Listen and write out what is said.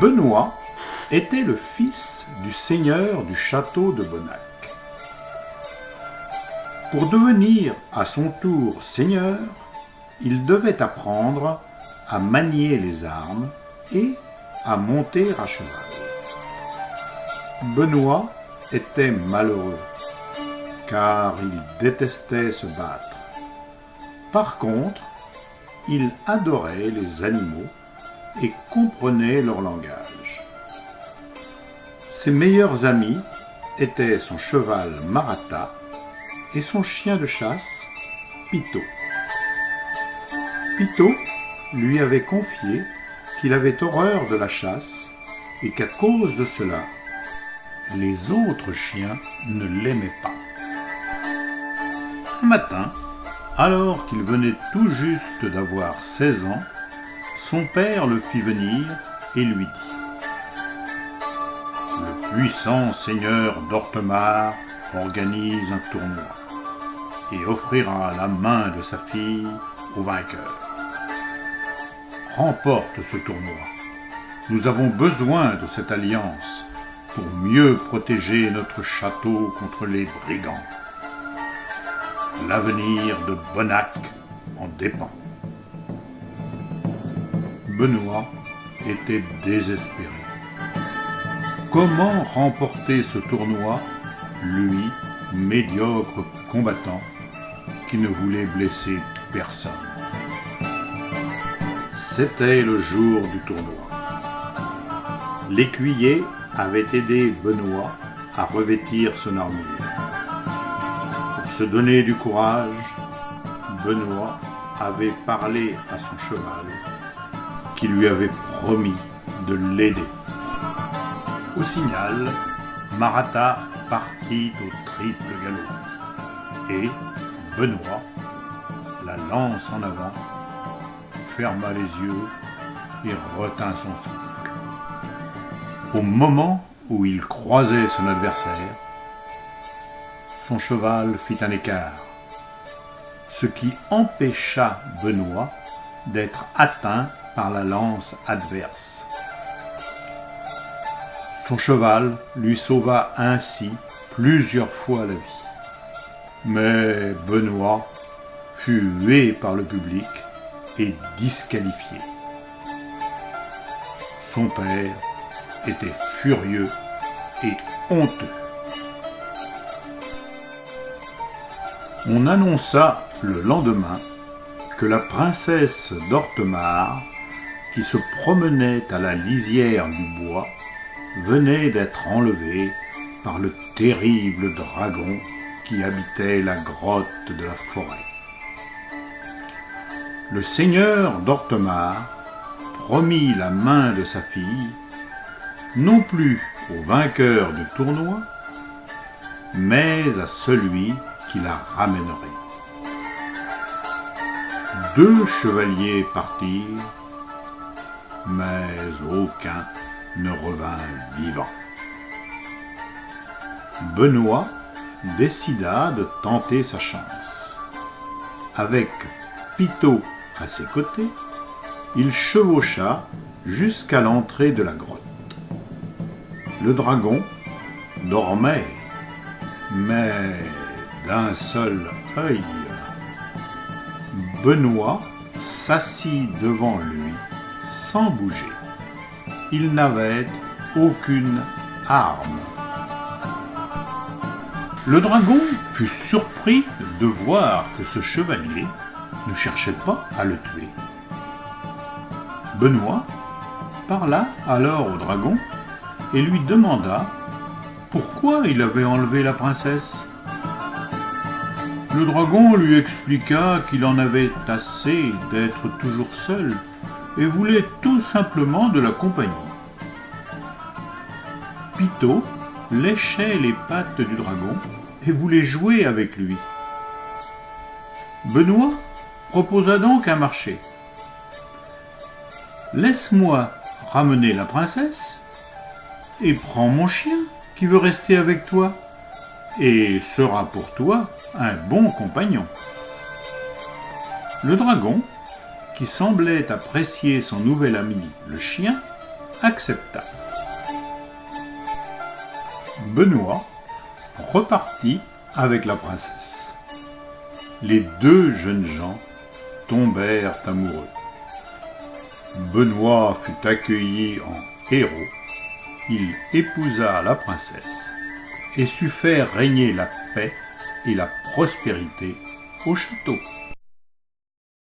Benoît était le fils du seigneur du château de Bonnac. Pour devenir à son tour seigneur, il devait apprendre à manier les armes et à monter à cheval. Benoît était malheureux, car il détestait se battre. Par contre, il adorait les animaux et comprenait leur langage. Ses meilleurs amis étaient son cheval Marata et son chien de chasse, Pito. Pito lui avait confié qu'il avait horreur de la chasse et qu'à cause de cela, les autres chiens ne l'aimaient pas. Un matin, alors qu'il venait tout juste d'avoir 16 ans, son père le fit venir et lui dit : « Le puissant seigneur d'Ortemar organise un tournoi et offrira la main de sa fille au vainqueur. Remporte ce tournoi. Nous avons besoin de cette alliance pour mieux protéger notre château contre les brigands. L'avenir de Bonnac en dépend. » Benoît était désespéré. Comment remporter ce tournoi, lui, médiocre combattant, qui ne voulait blesser personne? C'était le jour du tournoi. L'écuyer avait aidé Benoît à revêtir son armure. Pour se donner du courage, Benoît avait parlé à son cheval, qui lui avait promis de l'aider. Au signal, Marata partit au triple galop, et Benoît, la lance en avant, ferma les yeux et retint son souffle. Au moment où il croisait son adversaire, son cheval fit un écart, ce qui empêcha Benoît d'être atteint par la lance adverse. Son cheval lui sauva ainsi plusieurs fois la vie. Mais Benoît fut hué par le public et disqualifié. Son père était furieux et honteux. On annonça le lendemain que la princesse d'Ortemar, qui se promenait à la lisière du bois, venait d'être enlevée par le terrible dragon qui habitait la grotte de la forêt. Le seigneur d'Ortemar promit la main de sa fille, non plus au vainqueur du tournoi, mais à celui qui la ramènerait. 2 chevaliers partirent, mais aucun ne revint vivant. Benoît décida de tenter sa chance. Avec Pito à ses côtés, il chevaucha jusqu'à l'entrée de la grotte. Le dragon dormait, mais d'un seul œil. Benoît s'assit devant lui sans bouger. Il n'avait aucune arme. Le dragon fut surpris de voir que ce chevalier ne cherchait pas à le tuer. Benoît parla alors au dragon et lui demanda pourquoi il avait enlevé la princesse. Le dragon lui expliqua qu'il en avait assez d'être toujours seul et voulait tout simplement de la compagnie. Pito léchait les pattes du dragon et voulait jouer avec lui. Benoît proposa donc un marché. « Laisse-moi ramener la princesse et prends mon chien qui veut rester avec toi et sera pour toi un bon compagnon. » Le dragon, qui semblait apprécier son nouvel ami, le chien, accepta. Benoît repartit avec la princesse. Les deux jeunes gens tombèrent amoureux. Benoît fut accueilli en héros. Il épousa la princesse et sut faire régner la paix et la prospérité au château.